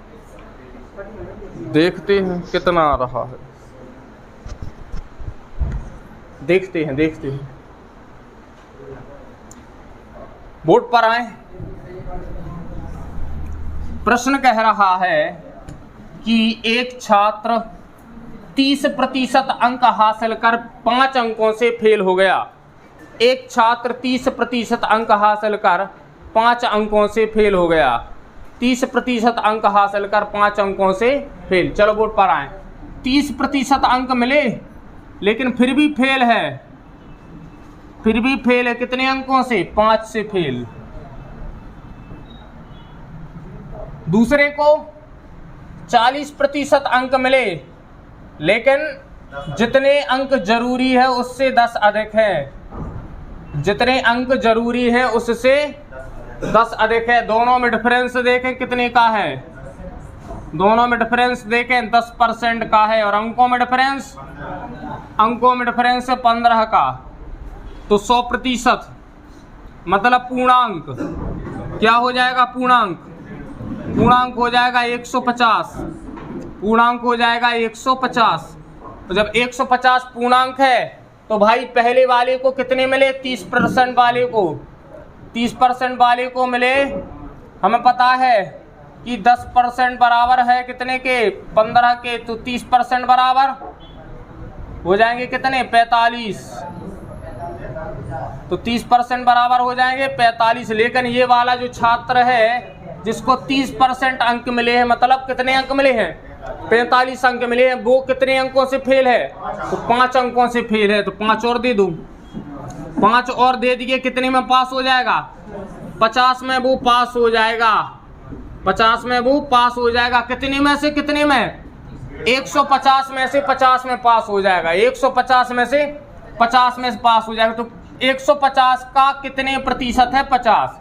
देखते हैं कितना आ रहा है, देखते हैं बोर्ड पर आए। प्रश्न कह रहा है कि एक छात्र 30% अंक हासिल कर 5 अंकों से फेल हो गया। एक छात्र 30% अंक हासिल कर 5 अंकों से फेल हो गया। 30% अंक हासिल कर 5 अंकों से फेल। चलो बोर्ड पर आए। 30% अंक मिले लेकिन फिर भी फेल है, फिर भी फेल है। कितने अंकों से? 5 से फेल। दूसरे को 40% अंक मिले लेकिन जितने अंक जरूरी है उससे 10 अधिक है, जितने अंक जरूरी है उससे 10 अधिक है। दोनों में डिफरेंस देखें कितने का है, दोनों में डिफरेंस देखें 10% का है। और अंकों में डिफरेंस, अंकों में डिफरेंस है 15 का। तो 100% मतलब पूर्णांक क्या हो जाएगा? पूर्णांक, पूर्णांक हो जाएगा 150, पूर्णांक हो जाएगा 150। तो जब 150 पूर्णांक है तो भाई पहले वाले को कितने मिले? 30% वाले को, 30% वाले को मिले। हमें पता है कि 10% बराबर है कितने के? 15 के। तो 30% बराबर हो जाएंगे कितने? 45। तो 30% बराबर हो जाएंगे 45। लेकिन ये वाला जो छात्र है जिसको 30% अंक मिले हैं, मतलब कितने अंक मिले हैं? 45 अंक मिले हैं, वो कितने अंकों से फेल है? तो 5 अंकों से फेल है। तो 5 और दे दूं, 5 और दे दिए, कितने में पास हो जाएगा? 50 में वो पास हो जाएगा, 50 में वो पास हो जाएगा। कितने में से कितने में? 150 में से 50 में पास हो जाएगा, 150 में से 50 में पास हो जाएगा। तो 150 का कितने प्रतिशत है? 50।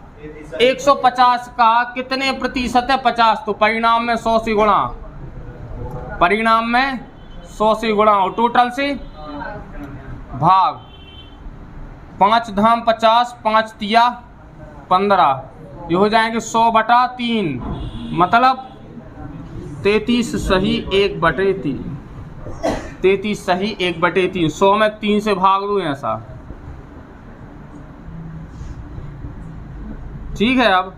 150 का कितने प्रतिशत है? 50। तो परिणाम में 100 से गुणा, परिणाम में 100 से गुणा और टोटल से भाग। 5 धाम 50, 5 तिया 15, ये हो जाएंगे 100/3, मतलब 33 सही 1/3, 33 सही 1/3। 100 में 3 से भाग दूं ऐसा, ठीक है। अब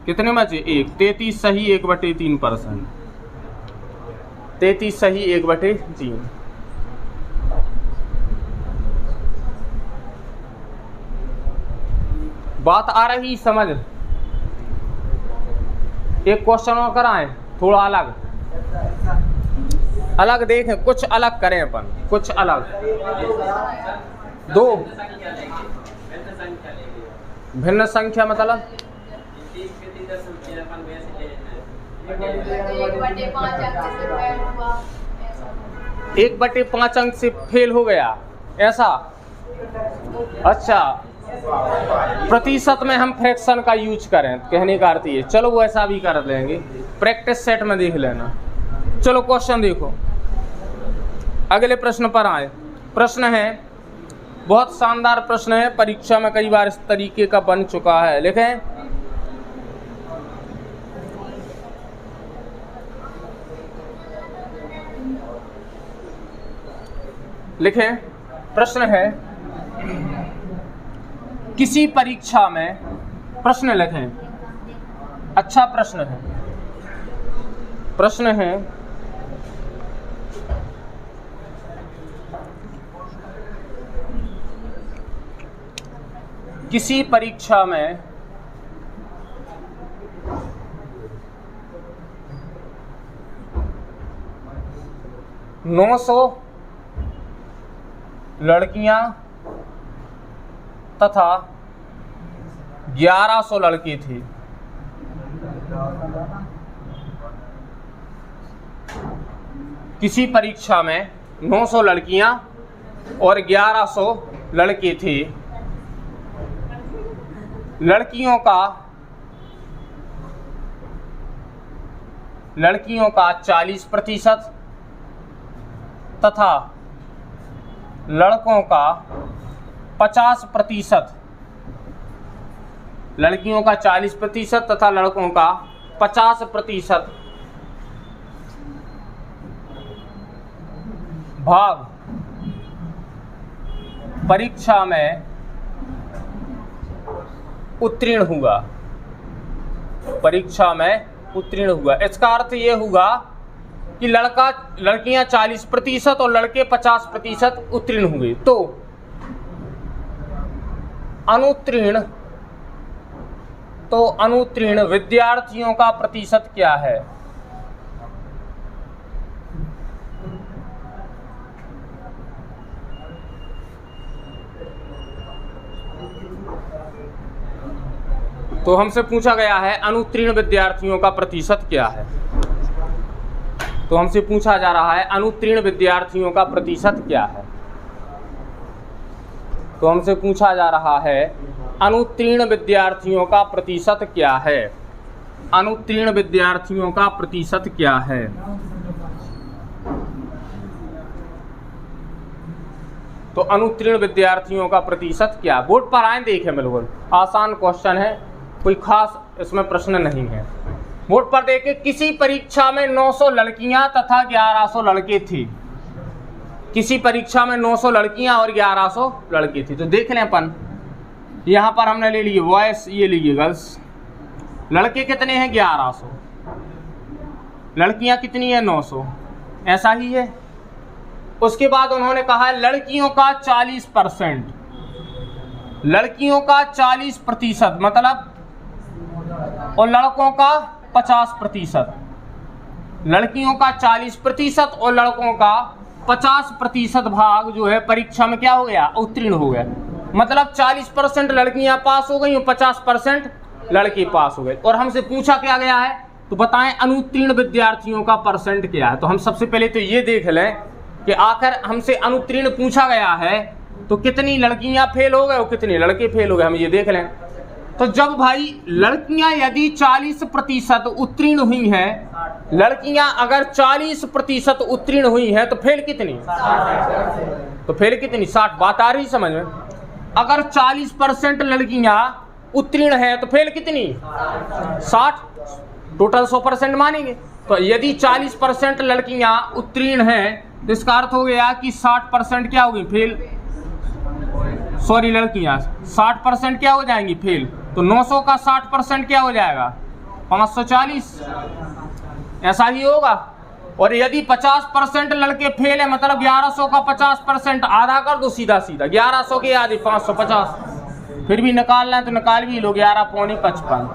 कितने बचे? 1। 33 सही 1/3%, 33 सही 1/3। बात आ रही समझ? एक क्वेश्चन और कराएं, थोड़ा अलग अलग देखें, कुछ अलग करें अपन, कुछ अलग। 2 भिन्न संख्या मतलब 1/5 अंक से फेल हो गया ऐसा। अच्छा, प्रतिशत में हम फ्रैक्शन का यूज करें, कहने का अर्थ ये। चलो वो ऐसा भी कर लेंगे, प्रैक्टिस सेट में देख लेना। चलो क्वेश्चन देखो, अगले प्रश्न पर आए। प्रश्न है, बहुत शानदार प्रश्न है, परीक्षा में कई बार इस तरीके का बन चुका है। लिखें, लिखें, प्रश्न है, किसी परीक्षा में, प्रश्न लिखें, अच्छा प्रश्न है, प्रश्न है, किसी परीक्षा में नौ 900 लड़कियां तथा 1100 लड़के थे। किसी परीक्षा में 900 लड़कियां और 1100 लड़के थे। लड़कियों का 40% तथा लड़कों का 50%। लड़कियों का 40% तथा लड़कों का 50% भाग परीक्षा में उत्तीर्ण हुआ। परीक्षा में उत्तीर्ण हुआ, इसका अर्थ ये हुआ कि लड़कियां 40% और लड़के 50% उत्तीर्ण हुए। तो अनुत्तीर्ण विद्यार्थियों का प्रतिशत क्या है? तो हमसे पूछा गया है अनुत्तीर्ण विद्यार्थियों का प्रतिशत क्या है। तो हमसे पूछा जा रहा है अनुत्तीर्ण विद्यार्थियों का प्रतिशत क्या है। तो हमसे पूछा जा रहा है अनुत्तीर्ण विद्यार्थियों का प्रतिशत क्या है। अनुत्तीर्ण विद्यार्थियों का प्रतिशत क्या है। तो अनुत्तीर्ण विद्यार्थियों का प्रतिशत क्या, बोर्ड पर आए देखें, बिल्कुल आसान क्वेश्चन है, कोई खास इसमें प्रश्न नहीं है। बोर्ड पर देखें, किसी परीक्षा में 900 लड़कियां तथा 1100 लड़के थे। किसी परीक्षा में 900 लड़कियां और 1100 लड़के थे। तो देख लें अपन, यहाँ पर हमने ले लिए बॉयज, ये लीजिए गर्ल्स। लड़के कितने हैं? 1100। लड़कियां कितनी है? 900। ऐसा ही है। उसके बाद उन्होंने कहा लड़कियों का 40%, लड़कियों का 40% मतलब, और लड़कों का 50%। लड़कियों का 40% और लड़कों का 50% भाग जो है परीक्षा में क्या हो गया? उत्तीर्ण हो गया। मतलब 40% लड़कियां पास हो गई और 50% लड़के पास हो गए। और हमसे पूछा क्या गया है, तो बताएं अनुत्तीर्ण विद्यार्थियों का परसेंट क्या है। तो हम सबसे पहले तो ये देख लें कि आखिर हमसे अनुत्तीर्ण पूछा गया है तो कितनी लड़कियां फेल हो गए और कितने लड़के फेल हो गए, हम ये देख लें। तो जब भाई लड़कियां यदि 40% उत्तीर्ण हुई हैं, लड़कियां अगर 40% उत्तीर्ण हुई हैं तो फेल कितनी? तो फेल कितनी? 60। बात आ रही समझ में? अगर 40% लड़कियां उत्तीर्ण हैं तो फेल कितनी? 60। टोटल 100% मानेंगे। तो यदि 40% लड़कियां उत्तीर्ण हैं तो इसका अर्थ हो गया कि 60% क्या होगी? फेल। सॉरी, लड़कियां 60% क्या हो जाएंगी? फेल। तो 900 का 60% क्या हो जाएगा? 540। ऐसा ही होगा। और यदि 50% लड़के फेल है, मतलब 1100 का 50% आधा कर दो सीधा सीधा, 1100 के आधे 550। फिर भी निकालना है तो निकाल भी लो, 11 पौनी 55।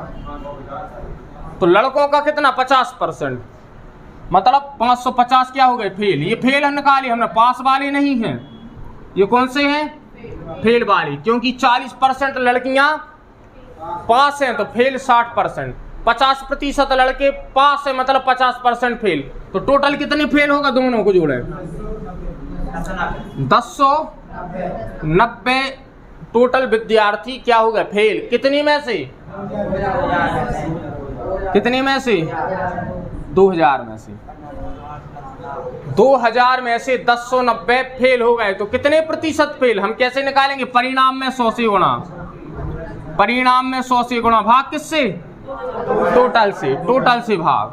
तो लड़कों का कितना? 50%, मतलब 550 क्या हो गए? फेल। ये फेल है, निकाले हमने, पास वाले नहीं हैं। ये कौन से हैं? फेल वाली, क्योंकि 40% लड़कियां पास हैं तो फेल 60%, 50% लड़के पास है मतलब 50% फेल, तो टोटल कितने फेल होगा दोनों को जोड़े? 1090 टोटल विद्यार्थी क्या हो गए? फेल। कितनी में से? कितने में से? 2000 में से। 2000 में से 1090 फेल हो गए, तो कितने प्रतिशत फेल? हम कैसे निकालेंगे? परिणाम में 100 से गुणा, परिणाम में 100 से गुणा, भाग किससे? टोटल से, टोटल से भाग,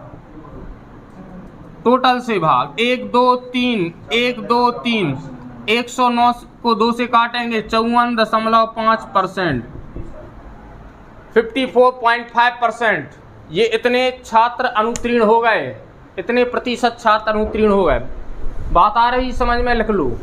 टोटल से भाग। 1 2 3, 1 2 3, 109 को 2 से काटेंगे 54.5%, 54.5%। ये इतने छात्र अनुत्तीर्ण हो गए, इतने प्रतिशत छात्र अनुत्तीर्ण हो गए। बात आ रही समझ में? लिख लो।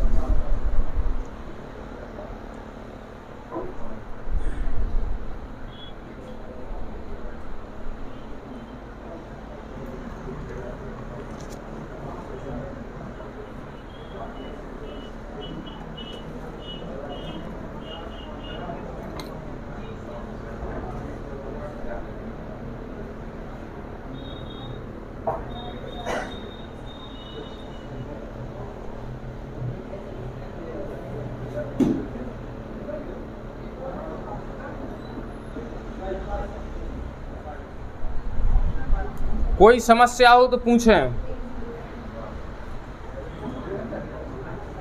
कोई समस्या हो तो पूछें।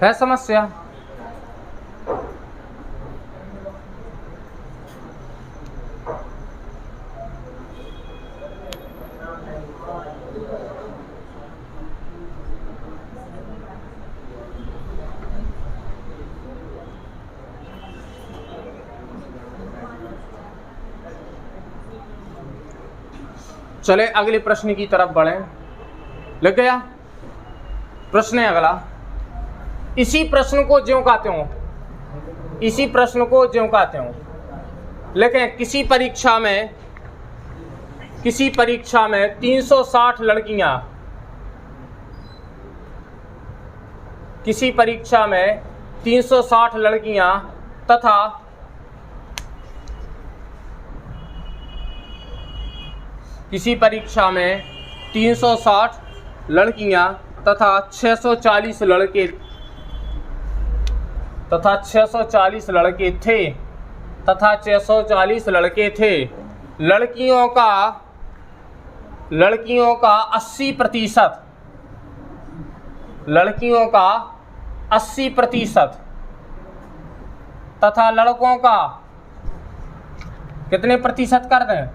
है समस्या? चले अगले प्रश्न की तरफ बढ़ें। लग गया? प्रश्न है अगला। इसी प्रश्न को ज्यों का त्यों, इसी प्रश्न को ज्यों का त्यों लेकिन किसी परीक्षा में 360 लड़कियां, किसी परीक्षा में 360 लड़कियां तथा किसी परीक्षा में 360 लड़कियां तथा 640 लड़के थे तथा 640 लड़के थे। लड़कियों का 80%, लड़कियों का 80% तथा लड़कों का कितने प्रतिशत कर दें?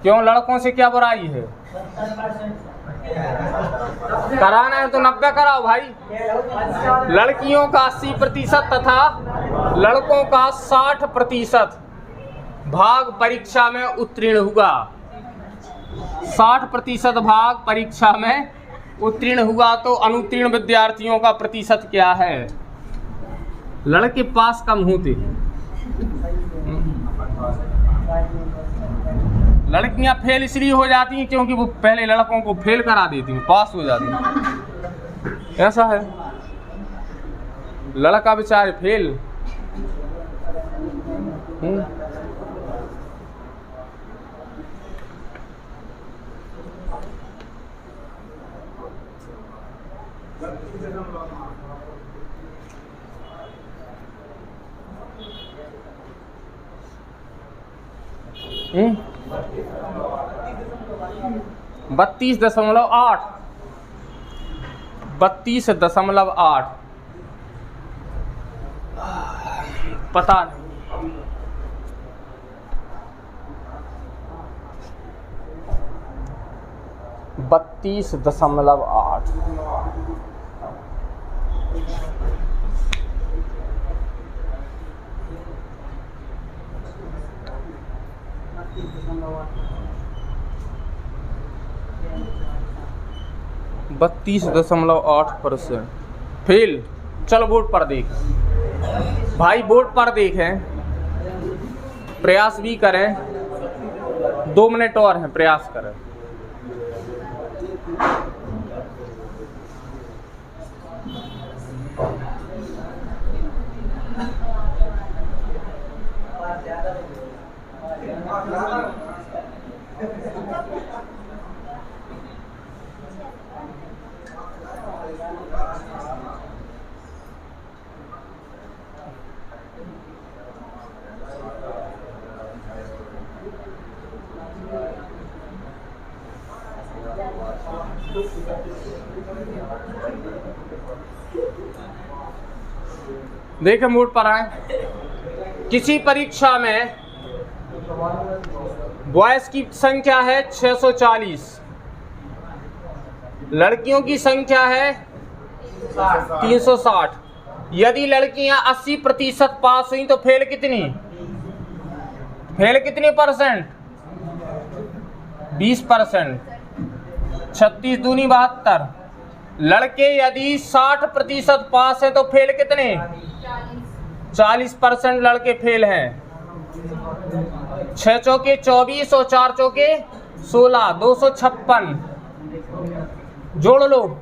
क्यों, लड़कों से क्या बुराई है? कराना है तो 90 कराओ भाई। लड़कियों का 80% तथा लड़कों का 60% भाग परीक्षा में उत्तीर्ण हुआ। 60% भाग परीक्षा में उत्तीर्ण हुआ, तो अनुत्तीर्ण विद्यार्थियों का प्रतिशत क्या है? लड़के पास कम होते, लड़कियां फेल इसलिए हो जाती हैं क्योंकि वो पहले लड़कों को फेल करा देती हैं, पास हो जाती हैं। ऐसा है, लड़का बेचारे फेल। हम्म 32.8, 32.8 पता नहीं। 32.8 32.8% फेल। चलो बोर्ड पर देख भाई, बोर्ड पर देखें, प्रयास भी करें। 2 मिनट और हैं, प्रयास करें। देखिए मोड पर आए। किसी परीक्षा में बॉयज की संख्या है 640, लड़कियों की संख्या है 360। यदि लड़कियां 80% पास हुई तो फेल कितनी परसेंट? 20%। 36 दूनी 72। लड़के यदि 60% पास हैं तो फेल कितने? 40% लड़के फेल हैं। 6 चौके 24 और 4 चौके 16, 256। जोड़ लो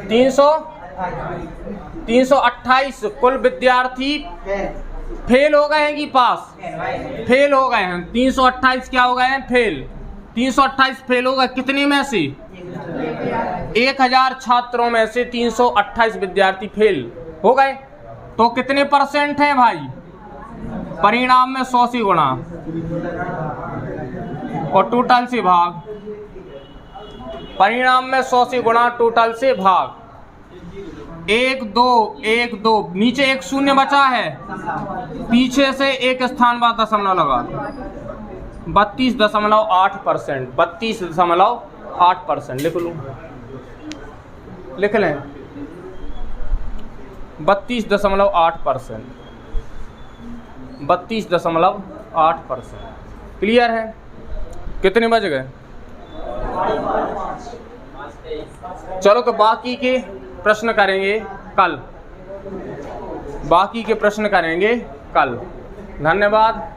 328 कुल विद्यार्थी फेल हो गए हैं कि पास? फेल हो गए हैं। 328 क्या हो गए हैं? फेल। 328 फेल हो गए कितने में से? 1000 छात्रों में से 328 विद्यार्थी फेल हो गए। तो कितने परसेंट हैं भाई? परिणाम में 100 से गुणा और टोटल से भाग। परिणाम में 100 से गुणा, टोटल से भाग। 1 2 1 2 नीचे एक शून्य बचा है, पीछे से एक स्थान बाद दशमलव लगा। 32.8%। 32.8% लिख लूं, लिख लें 32.8%। 32.8%। क्लियर है? कितने बज गए? चलो तो बाकी के प्रश्न करेंगे कल। बाकी के प्रश्न करेंगे कल। धन्यवाद।